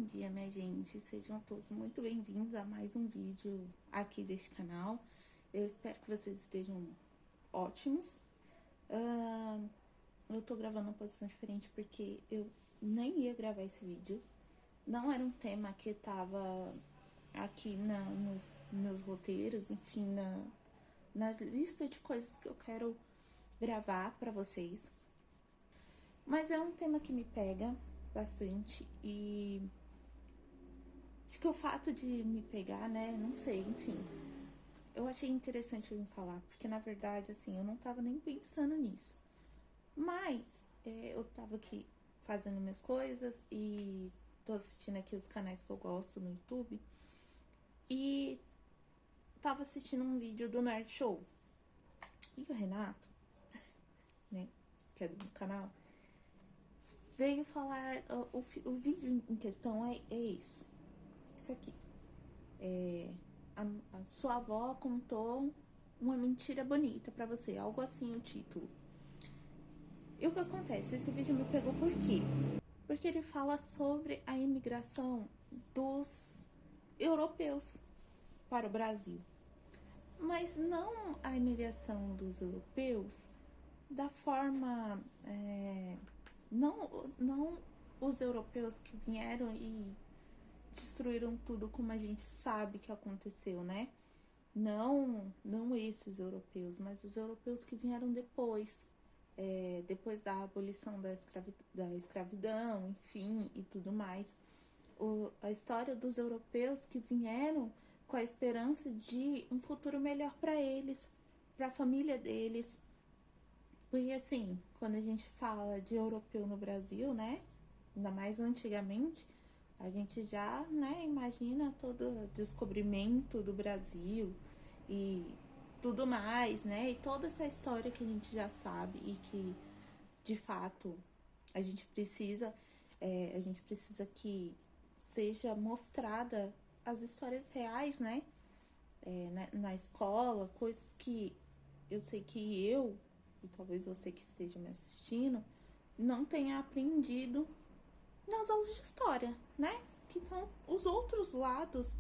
Bom dia, minha gente, sejam todos muito bem-vindos a mais um vídeo aqui deste canal. Eu espero que vocês estejam ótimos. Eu tô gravando uma posição diferente porque eu nem ia gravar esse vídeo. Não era um tema que tava aqui nos meus roteiros, enfim, na lista de coisas que eu quero gravar pra vocês. Mas é um tema que me pega bastante e acho que o fato de me pegar, né, não sei, enfim, eu achei interessante eu falar, porque na verdade, assim, eu não tava nem pensando nisso. Mas eu tava aqui fazendo minhas coisas e tô assistindo aqui os canais que eu gosto no YouTube. E tava assistindo um vídeo do Nerd Show. E o Renato, né, que é do meu canal, veio falar, o vídeo em questão é esse. Isso aqui. A sua avó contou uma mentira bonita pra você, algo assim o título. E o que acontece? Esse vídeo me pegou por quê? Porque ele fala sobre a imigração dos europeus para o Brasil. Mas não a imigração dos europeus da forma... não os europeus que vieram e destruíram tudo como a gente sabe que aconteceu, né? Não esses europeus, mas os europeus que vieram depois, depois da abolição da escravidão, enfim, e tudo mais. A história dos europeus que vieram com a esperança de um futuro melhor para eles, para a família deles. Porque assim, quando a gente fala de europeu no Brasil, né, ainda mais antigamente, a gente já, né, imagina todo o descobrimento do Brasil e tudo mais, né, e toda essa história que a gente já sabe e que, de fato, a gente precisa que seja mostrada as histórias reais, né, na escola, coisas que eu sei que eu, e talvez você que esteja me assistindo, não tenha aprendido nas aulas de história, né? Que são os outros lados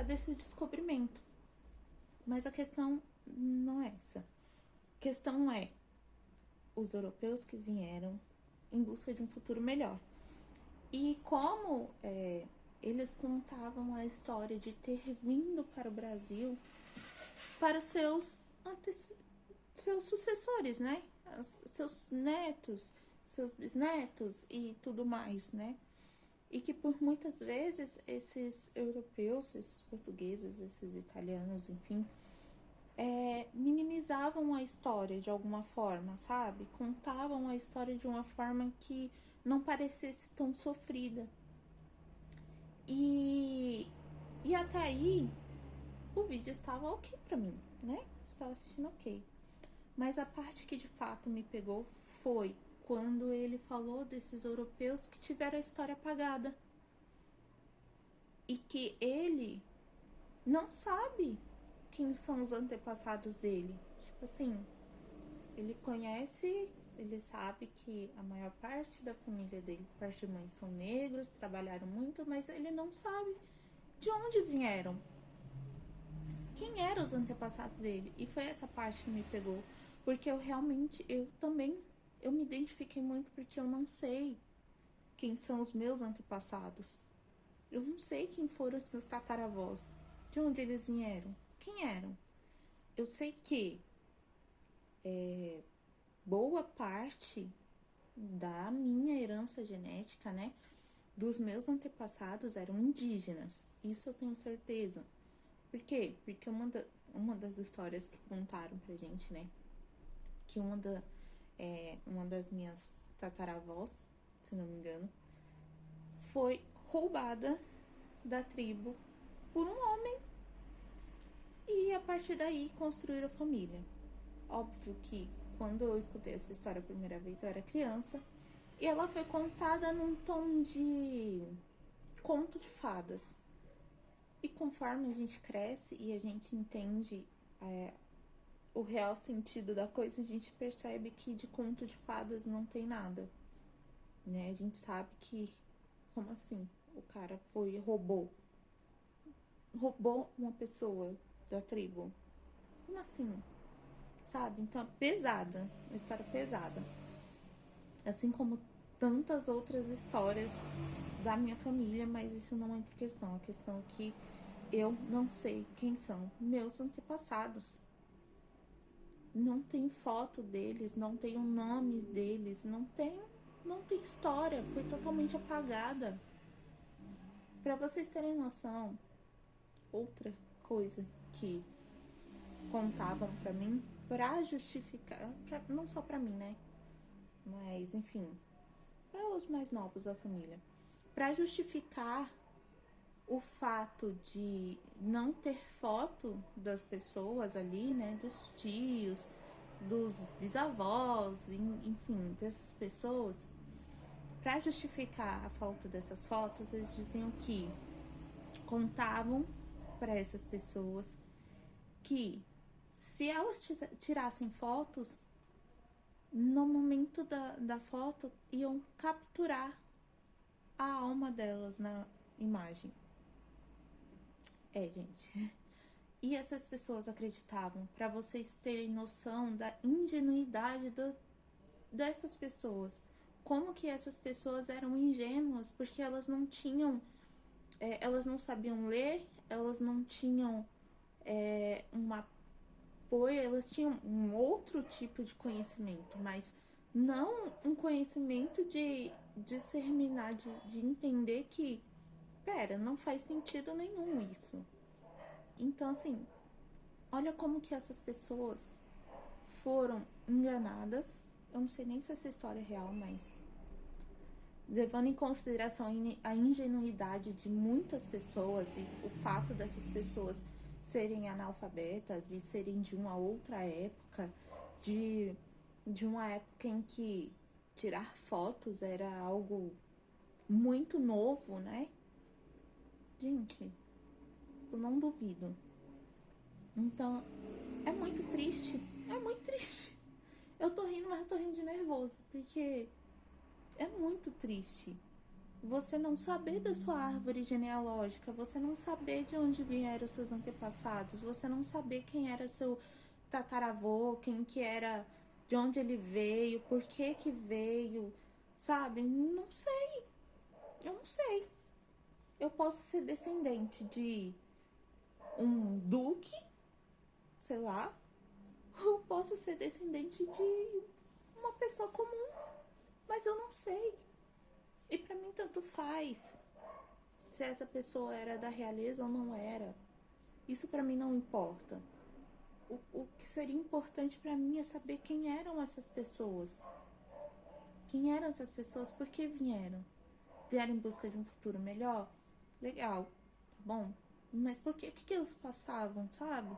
desse descobrimento. Mas a questão não é essa. A questão é os europeus que vieram em busca de um futuro melhor. E como eles contavam a história de ter vindo para o Brasil para seus sucessores, né? Seus netos, seus bisnetos e tudo mais, né? E que por muitas vezes esses europeus, esses portugueses, esses italianos, enfim, minimizavam a história de alguma forma, sabe? Contavam a história de uma forma que não parecesse tão sofrida. E até aí o vídeo estava ok pra mim, né? Estava assistindo ok. Mas a parte que de fato me pegou foi quando ele falou desses europeus que tiveram a história apagada. E que ele não sabe quem são os antepassados dele. Tipo assim, ele conhece, ele sabe que a maior parte da família dele, parte de mãe, são negros, trabalharam muito, mas ele não sabe de onde vieram. Quem eram os antepassados dele? E foi essa parte que me pegou. Porque eu também me identifiquei muito porque eu não sei quem são os meus antepassados. Eu não sei quem foram os meus tataravós, de onde eles vieram, quem eram. Eu sei que boa parte da minha herança genética, né, dos meus antepassados eram indígenas. Isso eu tenho certeza. Por quê? Porque uma das histórias que contaram pra gente, né, que uma das minhas tataravós, se não me engano, foi roubada da tribo por um homem e a partir daí construíram a família. Óbvio que quando eu escutei essa história a primeira vez eu era criança e ela foi contada num tom de conto de fadas. E conforme a gente cresce e a gente entende o real sentido da coisa, a gente percebe que de conto de fadas não tem nada, né? A gente sabe que Como assim? O cara roubou uma pessoa da tribo. Como assim? Sabe? Então, pesada. Uma história pesada. Assim como tantas outras histórias da minha família, mas isso não entra em questão. A questão é que eu não sei quem são meus antepassados. Não tem foto deles, não tem o nome deles, não tem história, foi totalmente apagada. Para vocês terem noção, outra coisa que contavam para mim, para justificar, não só para mim, né? Mas enfim, para os mais novos da família, para justificar o fato de não ter foto das pessoas ali, né, dos tios, dos bisavós, enfim, dessas pessoas, para justificar a falta dessas fotos, eles diziam que contavam para essas pessoas que se elas tirassem fotos, no momento da foto iam capturar a alma delas na imagem. Gente. E essas pessoas acreditavam, para vocês terem noção da ingenuidade dessas pessoas. Como que essas pessoas eram ingênuas, porque elas não tinham, elas não sabiam ler, elas não tinham um apoio, elas tinham um outro tipo de conhecimento, mas não um conhecimento de discerminar, de entender que, pera, não faz sentido nenhum isso. Então, assim, olha como que essas pessoas foram enganadas. Eu não sei nem se essa história é real, mas levando em consideração a ingenuidade de muitas pessoas e o fato dessas pessoas serem analfabetas e serem de uma outra época, de uma época em que tirar fotos era algo muito novo, né? Gente, eu não duvido. Então, é muito triste. É muito triste. Eu tô rindo, mas eu tô rindo de nervoso, porque é muito triste. Você não saber da sua árvore genealógica, você não saber de onde vieram os seus antepassados, você não saber quem era seu tataravô, quem que era, de onde ele veio, por que que veio, sabe? Não sei. Eu não sei. Eu posso ser descendente de um duque, sei lá, ou posso ser descendente de uma pessoa comum, mas eu não sei. E pra mim tanto faz se essa pessoa era da realeza ou não era. Isso pra mim não importa. O que seria importante pra mim é saber quem eram essas pessoas. Quem eram essas pessoas, por que vieram? Vieram em busca de um futuro melhor? Legal, tá bom? Mas por que eles passavam, sabe?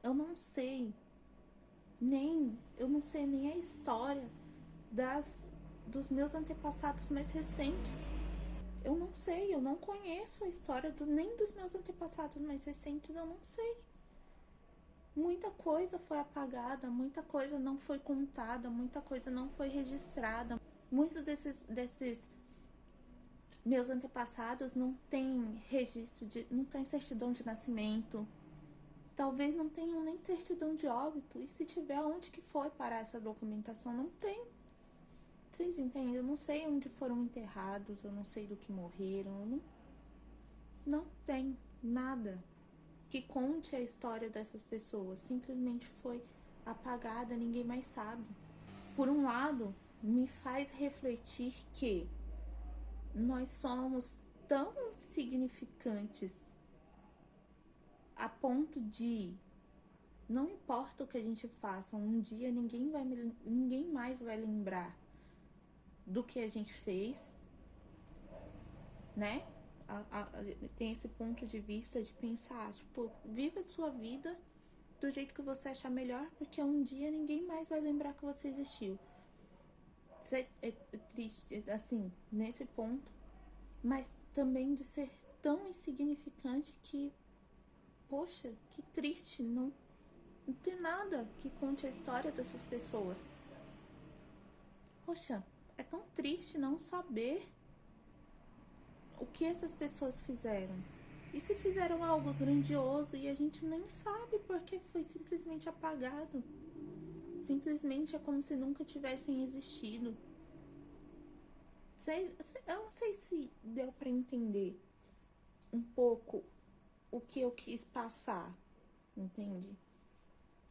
Eu não sei. Eu não sei nem a história dos meus antepassados mais recentes. Eu não sei, eu não conheço a história nem dos meus antepassados mais recentes, eu não sei. Muita coisa foi apagada, muita coisa não foi contada, muita coisa não foi registrada. Muitos desses meus antepassados não têm registro não tem certidão de nascimento. Talvez não tenham nem certidão de óbito. E se tiver, onde que foi parar essa documentação? Não tem. Vocês entendem? Eu não sei onde foram enterrados, eu não sei do que morreram. Não tem nada que conte a história dessas pessoas. Simplesmente foi apagada, ninguém mais sabe. Por um lado, me faz refletir que nós somos tão insignificantes a ponto de não importa o que a gente faça, um dia ninguém mais vai lembrar do que a gente fez, né? Tem esse ponto de vista de pensar, tipo, viva a sua vida do jeito que você achar melhor, porque um dia ninguém mais vai lembrar que você existiu. É triste, assim, nesse ponto, mas também de ser tão insignificante que, poxa, que triste, não tem nada que conte a história dessas pessoas. Poxa, é tão triste não saber que essas pessoas fizeram? E se fizeram algo grandioso e a gente nem sabe porque foi simplesmente apagado? Simplesmente é como se nunca tivessem existido. Eu não sei se deu para entender um pouco o que eu quis passar, entende?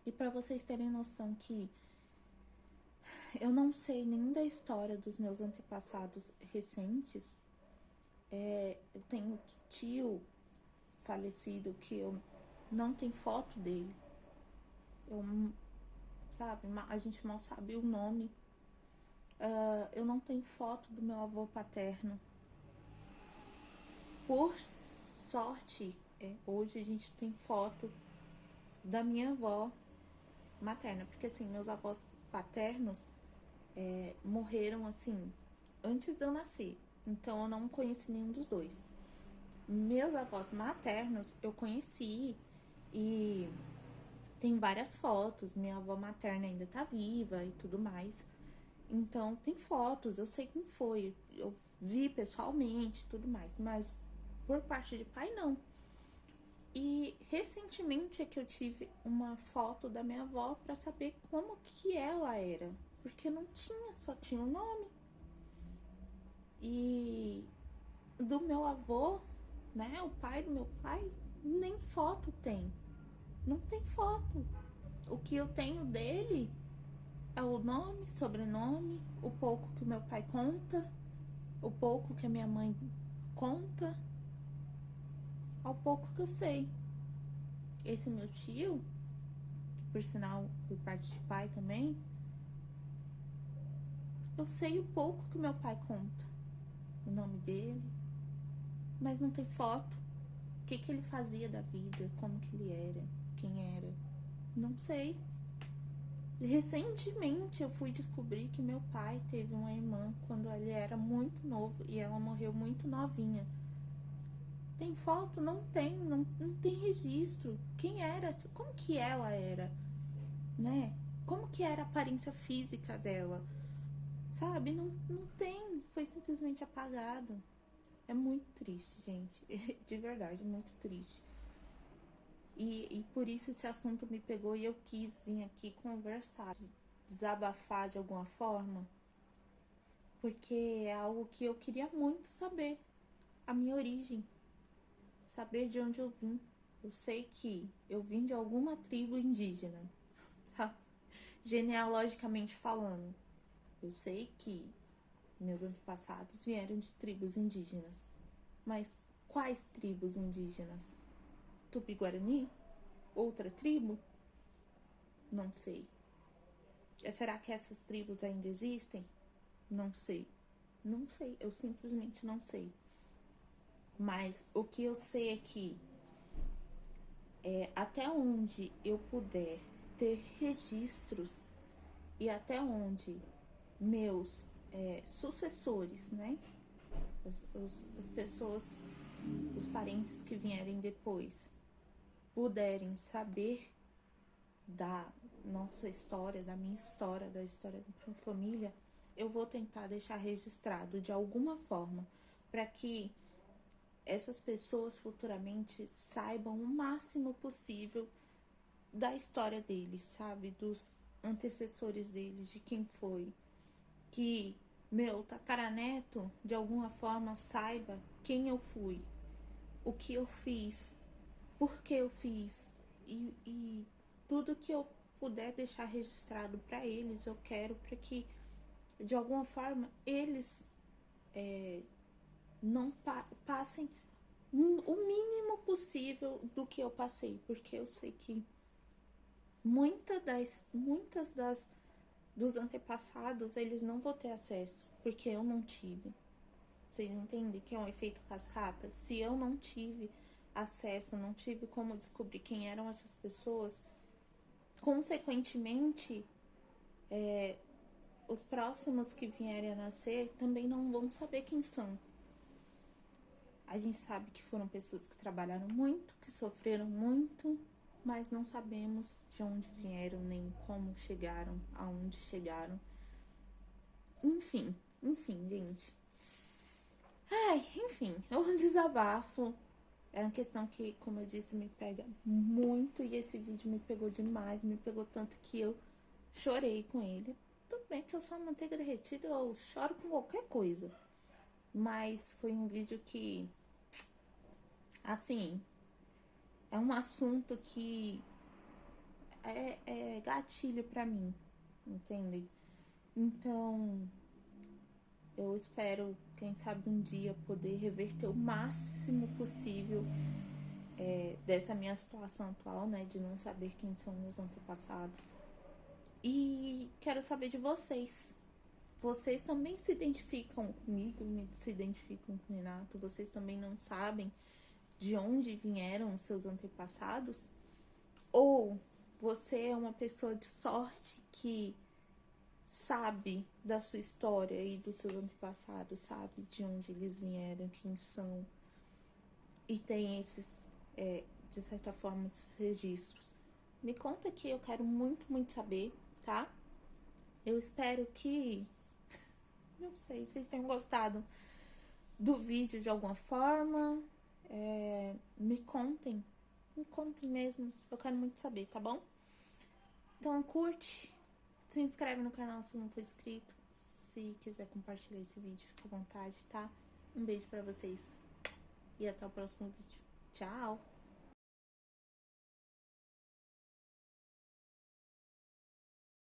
E para vocês terem noção que eu não sei nem da história dos meus antepassados recentes, eu tenho tio falecido que eu não tenho foto dele. Sabe, a gente mal sabe o nome. Eu não tenho foto do meu avô paterno. Por sorte, hoje a gente tem foto da minha avó materna, porque assim, meus avós paternos morreram assim antes de eu nascer, então eu não conheci nenhum dos dois. Meus avós maternos eu conheci e tem várias fotos, minha avó materna ainda tá viva e tudo mais, então tem fotos, eu sei quem foi, eu vi pessoalmente tudo mais, mas por parte de pai não. E recentemente é que eu tive uma foto da minha avó para saber como que ela era, porque não tinha, só tinha o nome. E do meu avô, né, o pai do meu pai, nem foto tem. Não tem foto. O que eu tenho dele é o nome, sobrenome, o pouco que o meu pai conta, o pouco que a minha mãe conta, ao pouco que eu sei. Esse meu tio, que por sinal por parte de pai também, eu sei o pouco que meu pai conta, o nome dele, mas não tem foto. O que ele fazia da vida, como que ele era, quem era, não sei. Recentemente eu fui descobrir que meu pai teve uma irmã quando ele era muito novo e ela morreu muito novinha. Tem foto? Não tem, não tem registro. Quem era? Como que ela era? Né? Como que era a aparência física dela? Sabe? Não tem. Foi simplesmente apagado. É muito triste, gente. De verdade, muito triste. E por isso esse assunto me pegou e eu quis vir aqui conversar, desabafar de alguma forma, porque é algo que eu queria muito saber, a minha origem, saber de onde eu vim. Eu sei que eu vim de alguma tribo indígena, tá? Genealogicamente falando, eu sei que meus antepassados vieram de tribos indígenas, mas quais tribos indígenas? Tupi-Guarani? Outra tribo? Não sei. Será que essas tribos ainda existem? Não sei. Não sei, eu simplesmente não sei. Mas o que eu sei é que até onde eu puder ter registros e até onde meus sucessores, né? As pessoas, os parentes que vierem depois, puderem saber da nossa história, da minha história, da história da minha família, eu vou tentar deixar registrado de alguma forma para que essas pessoas futuramente saibam o máximo possível da história deles, sabe? Dos antecessores deles, de quem foi. Que meu tataraneto, de alguma forma, saiba quem eu fui, o que eu fiz, por que eu fiz. E tudo que eu puder deixar registrado para eles, eu quero para que, de alguma forma, eles não passem o mínimo possível do que eu passei, porque eu sei que muitas dos antepassados eles não vão ter acesso, porque eu não tive. Vocês entendem que é um efeito cascata? Se eu não tive acesso, não tive como descobrir quem eram essas pessoas, consequentemente, os próximos que vierem a nascer também não vão saber quem são. A gente sabe que foram pessoas que trabalharam muito, que sofreram muito, mas não sabemos de onde vieram, nem como chegaram, aonde chegaram. Enfim, gente. Ai, enfim, é um desabafo. É uma questão que, como eu disse, me pega muito. E esse vídeo me pegou demais. Me pegou tanto que eu chorei com ele. Tudo bem que eu sou uma manteiga derretida, eu choro com qualquer coisa. Mas foi um vídeo que, assim, é um assunto que é gatilho pra mim, entende? Então, eu espero, quem sabe um dia, poder reverter o máximo possível dessa minha situação atual, né? De não saber quem são meus antepassados. E quero saber de vocês. Vocês também se identificam comigo, se identificam com o Renato? Vocês também não sabem de onde vieram os seus antepassados? Ou você é uma pessoa de sorte que sabe da sua história e dos seus antepassados, sabe de onde eles vieram, quem são, e tem esses, de certa forma, esses registros? Me conta aqui, eu quero muito, muito saber, tá? Eu espero que, não sei, vocês tenham gostado do vídeo de alguma forma. Me contem mesmo, eu quero muito saber, tá bom? Então curte, se inscreve no canal se não for inscrito. Se quiser compartilhar esse vídeo, fica à vontade, tá? Um beijo pra vocês e até o próximo vídeo. Tchau!